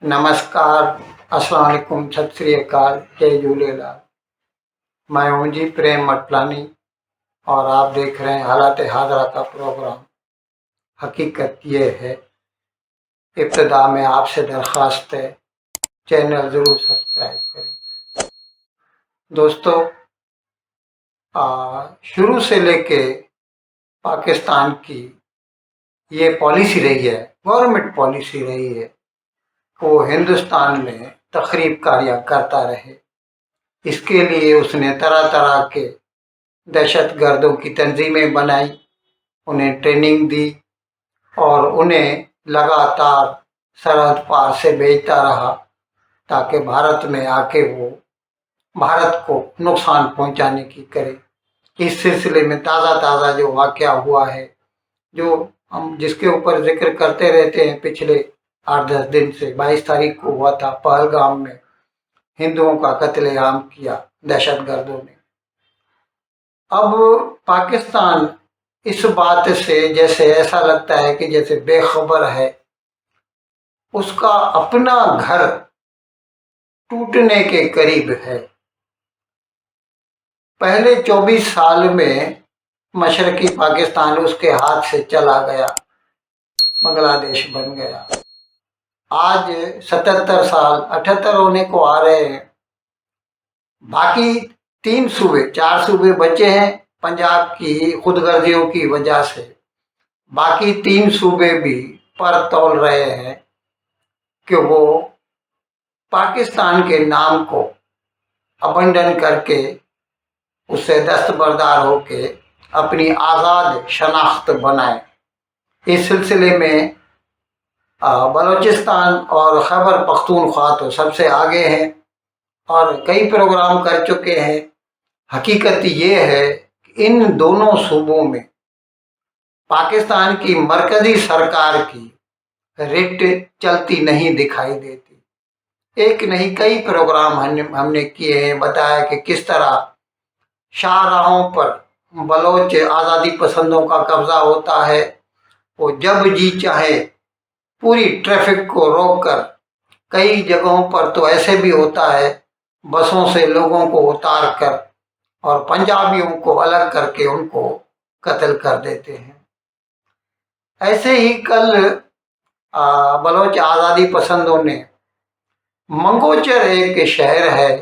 नमस्कार, अस्सलाम वालेकुम, सत श्री अकाल, जय झूलेलाल। मैं हूं जी प्रेम मटलानी और आप देख रहे हैं हालात हाजरा का प्रोग्राम। हकीकत ये है, इब्तिदा में आपसे दरख्वास्त है, चैनल ज़रूर सब्सक्राइब करें। दोस्तों, शुरू से लेके पाकिस्तान की ये पॉलिसी रही है, गवर्नमेंट पॉलिसी रही है, वो हिंदुस्तान में तखरीब कार्य करता रहे। इसके लिए उसने तरह तरह के दहशत गर्दों की तंजीमें बनाई, उन्हें ट्रेनिंग दी और उन्हें लगातार सरहद पार से भेजता रहा ताकि भारत में आके वो भारत को नुकसान पहुंचाने की करे। इस सिलसिले में ताज़ा ताज़ा जो वाक़या हुआ है, जो हम जिसके ऊपर जिक्र करते रहते हैं, पिछले 8-10 दिन से 22 तारीख को हुआ था, पहलगाम में हिंदुओं का कत्लेआम किया दहशत गर्दों ने। अब पाकिस्तान इस बात से जैसे ऐसा लगता है कि जैसे बेखबर है, उसका अपना घर टूटने के करीब है। पहले 24 साल में मशरकी पाकिस्तान उसके हाथ से चला गया, बांग्लादेश बन गया। आज 77 साल 78 होने को आ रहे हैं, बाकी 4 सूबे बचे हैं पंजाब की खुदगर्जियों की वजह से। बाकी 3 सूबे भी पर तौल रहे हैं कि वो पाकिस्तान के नाम को अबंडन करके उससे दस्तबरदार होके अपनी आज़ाद शनाख्त बनाए। इस सिलसिले में बलूचिस्तान और खैबर पख्तूनख्वा तो सबसे आगे हैं और कई प्रोग्राम कर चुके हैं। हकीकत ये है कि इन दोनों सूबों में पाकिस्तान की मरकजी सरकार की रिट चलती नहीं दिखाई देती। एक नहीं कई प्रोग्राम हमने किए हैं, बताया कि किस तरह शाहराहों पर बलोच आज़ादी पसंदों का कब्जा होता है। वो जब जी चाहे पूरी ट्रैफिक को रोककर, कई जगहों पर तो ऐसे भी होता है बसों से लोगों को उतार कर और पंजाबियों को अलग करके उनको कत्ल कर देते हैं। ऐसे ही कल बलोच आज़ादी पसंदों ने मंगोचर एक शहर है,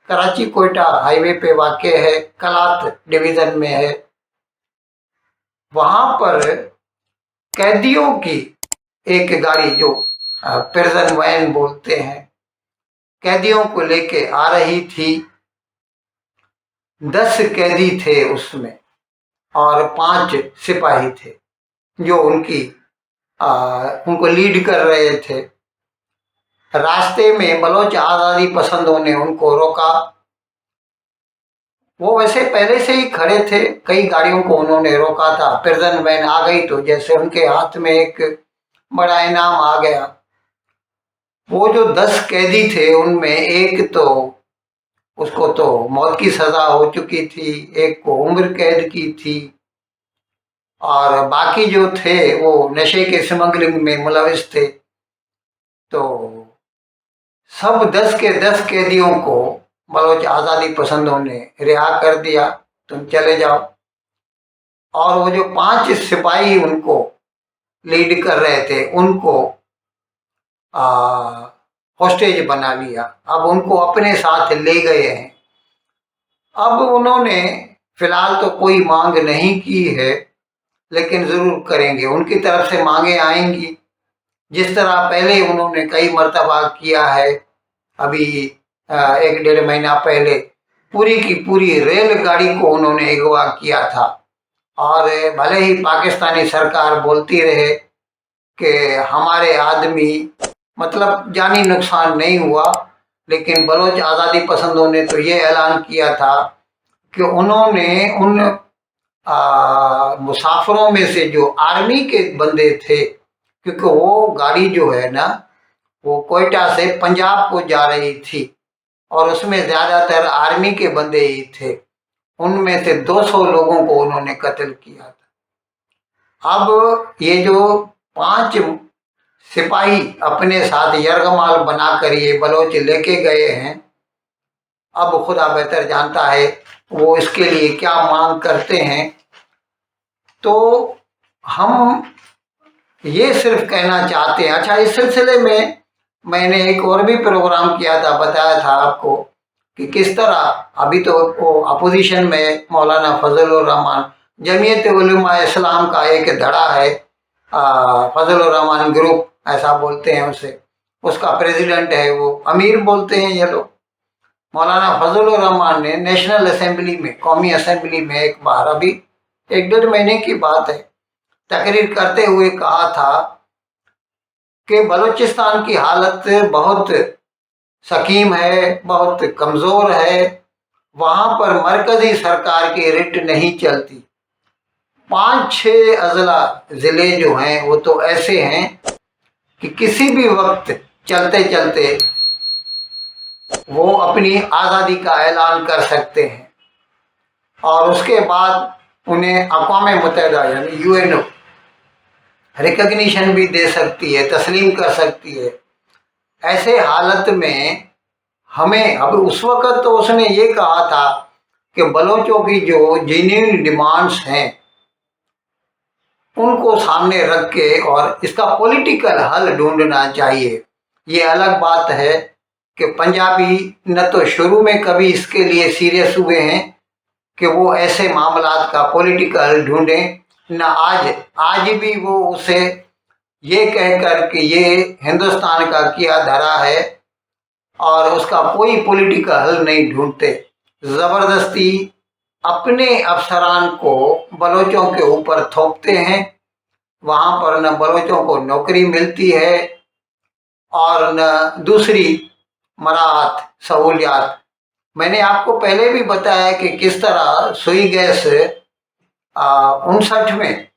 कराची कोयटा हाईवे पे वाक़ है, कलात डिवीज़न में है, वहाँ पर कैदियों की एक गाड़ी जो प्रिजन वैन बोलते हैं, कैदियों को लेके आ रही थी। 10 कैदी थे उसमें और 5 सिपाही थे जो उनको लीड कर रहे थे। रास्ते में बलोच आज़ादी पसंदों ने उनको रोका। वो वैसे पहले से ही खड़े थे, कई गाड़ियों को उन्होंने रोका था। प्रिजन वैन आ गई तो जैसे उनके हाथ में एक बड़ा इनाम आ गया। वो जो 10 कैदी थे उनमें एक तो उसको तो मौत की सजा हो चुकी थी, एक को उम्र कैद की थी और बाकी जो थे वो नशे के स्मगलिंग में मुलविस थे। तो सब 10 के 10 कैदियों को बलोच आज़ादी पसंदों ने रिहा कर दिया, तुम चले जाओ। और वो जो 5 सिपाही उनको लीड कर रहे थे उनको हॉस्टेज बना लिया। अब उनको अपने साथ ले गए हैं। अब उन्होंने फिलहाल तो कोई मांग नहीं की है, लेकिन ज़रूर करेंगे, उनकी तरफ से मांगे आएंगी। जिस तरह पहले उन्होंने कई मर्तबा किया है, अभी 1-1.5 महीना पहले पूरी की पूरी रेलगाड़ी को उन्होंने अगवा किया था। और भले ही पाकिस्तानी सरकार बोलती रहे कि हमारे आदमी मतलब जानी नुकसान नहीं हुआ, लेकिन बलोच आज़ादी पसंदों ने तो ये ऐलान किया था कि उन्होंने उन मुसाफिरों में से जो आर्मी के बंदे थे, क्योंकि वो गाड़ी जो है ना वो कोयटा से पंजाब को जा रही थी और उसमें ज़्यादातर आर्मी के बंदे ही थे, उनमें से 200 लोगों को उन्होंने कत्ल किया था। अब ये जो 5 सिपाही अपने साथ यरगमाल बनाकर ये बलोच लेके गए हैं। अब खुदा बेहतर जानता है वो इसके लिए क्या मांग करते हैं। तो हम ये सिर्फ कहना चाहते हैं। अच्छा, इस सिलसिले में मैंने एक और भी प्रोग्राम किया था, बताया था आपको कि किस तरह अभी तो वो अपोजिशन में मौलाना फजलुर रहमान, जमीयत उलमा इस्लाम का एक धड़ा है, फजलुर रहमान ग्रुप ऐसा बोलते हैं उसे, उसका प्रेसिडेंट है वो, अमीर बोलते हैं ये लोग। मौलाना फजलुर रहमान ने नेशनल असेंबली में, कौमी असेंबली में एक बार, अभी 1-1.5 महीने की बात है, तकरीर करते हुए कहा था कि बलूचिस्तान की हालत बहुत सकीम है, बहुत कमज़ोर है, वहाँ पर मरकज़ी सरकार की रिट नहीं चलती। 5-6 अजला ज़िले जो हैं वो तो ऐसे हैं कि किसी भी वक्त चलते चलते वो अपनी आज़ादी का ऐलान कर सकते हैं और उसके बाद उन्हें अक़वाम मुत्तहिदा यानी यूएनओ रिकग्निशन भी दे सकती है, तस्लीम कर सकती है। ऐसे हालत में हमें, अब उस वक़्त तो उसने ये कहा था कि बलोचों की जो जेन्युइन डिमांड्स हैं उनको सामने रख के और इसका पॉलिटिकल हल ढूंढना चाहिए। ये अलग बात है कि पंजाबी न तो शुरू में कभी इसके लिए सीरियस हुए हैं कि वो ऐसे मामलात का पॉलिटिकल ढूंढें, न आज भी वो उसे ये कहकर कि ये हिंदुस्तान का किया धरा है और उसका कोई पॉलिटिकल हल नहीं ढूंढते। ज़बरदस्ती अपने अफसरान को बलोचों के ऊपर थोपते हैं, वहाँ पर न बलोचों को नौकरी मिलती है और न दूसरी मराहत सहूलियात। मैंने आपको पहले भी बताया कि किस तरह सुई गैस 59 में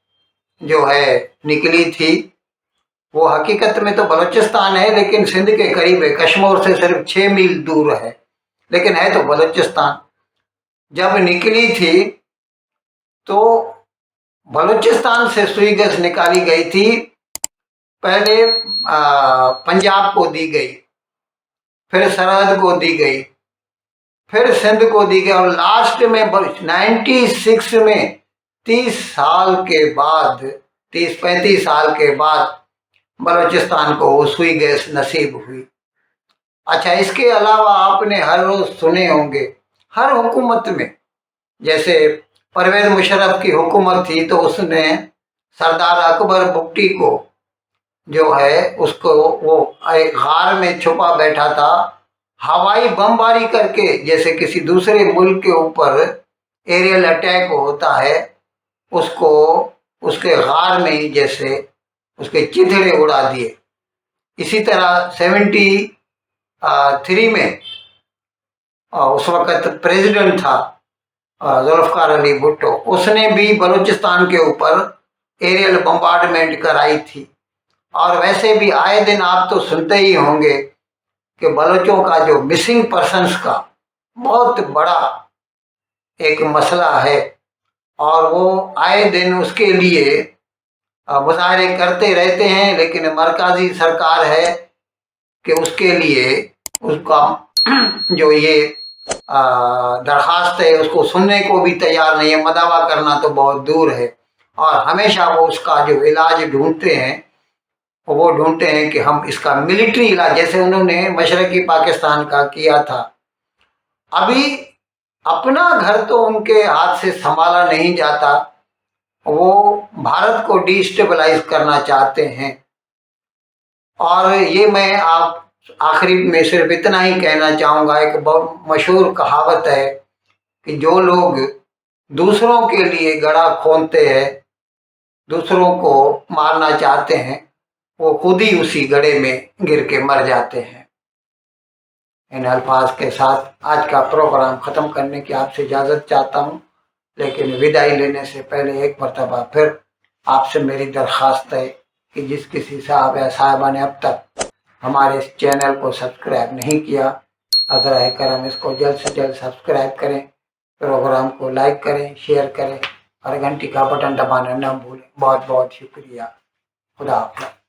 जो है निकली थी। वो हकीकत में तो बलूचिस्तान है लेकिन सिंध के करीब है, कश्मीर से सिर्फ 6 मील दूर है, लेकिन है तो बलूचिस्तान। जब निकली थी तो बलूचिस्तान से सुई गैस निकाली गई थी, पहले पंजाब को दी गई, फिर सरहद को दी गई, फिर सिंध को दी गई और लास्ट में 96 में 30-35 साल के बाद बलूचिस्तान को वो सुई गैस नसीब हुई। अच्छा, इसके अलावा आपने हर रोज़ सुने होंगे हर हुकूमत में, जैसे परवेज़ मुशर्रफ की हुकूमत थी तो उसने सरदार अकबर बुगटी को जो है उसको वो एक गार में छुपा बैठा था, हवाई बमबारी करके, जैसे किसी दूसरे मुल्क के ऊपर एरियल अटैक होता है, उसको उसके गार में ही जैसे उसके चिथड़े उड़ा दिए। इसी तरह 73 में उस वक़्त प्रेसिडेंट था जुल्फ़िकार अली भुट्टो, उसने भी बलूचिस्तान के ऊपर एरियल बम्बार्डमेंट कराई थी। और वैसे भी आए दिन आप तो सुनते ही होंगे कि बलोचों का जो मिसिंग पर्सन्स का बहुत बड़ा एक मसला है और वो आए दिन उसके लिए मुजाहरे करते रहते हैं, लेकिन मरकज़ी सरकार है कि उसके लिए उसका जो ये दरख्वास्त है उसको सुनने को भी तैयार नहीं है, मदावा करना तो बहुत दूर है। और हमेशा वो उसका जो इलाज ढूंढते हैं वो ढूंढते हैं कि हम इसका मिलिट्री इलाज, जैसे उन्होंने मशरकी पाकिस्तान का किया था। अभी अपना घर तो उनके हाथ से संभाला नहीं जाता, वो भारत को डिस्टेबलाइज करना चाहते हैं। और ये मैं आप आखिरी में सिर्फ इतना ही कहना चाहूँगा, एक बहुत मशहूर कहावत है कि जो लोग दूसरों के लिए गड़ा खोदते हैं, दूसरों को मारना चाहते हैं, वो खुद ही उसी गड्ढे में गिर के मर जाते हैं। इन अल्फाज के साथ आज का प्रोग्राम ख़त्म करने की आपसे इजाज़त चाहता हूँ, लेकिन विदाई लेने से पहले एक मरतबा फिर आपसे मेरी दरख्वास्त है कि जिस किसी साहब या साहिबा ने अब तक हमारे इस चैनल को सब्सक्राइब नहीं किया, अज़रा करम इसको जल्द से जल्द सब्सक्राइब करें, प्रोग्राम को लाइक करें, शेयर करें और घंटी का बटन दबाना न भूलें। बहुत बहुत शुक्रिया। खुदा हाफ़िज़।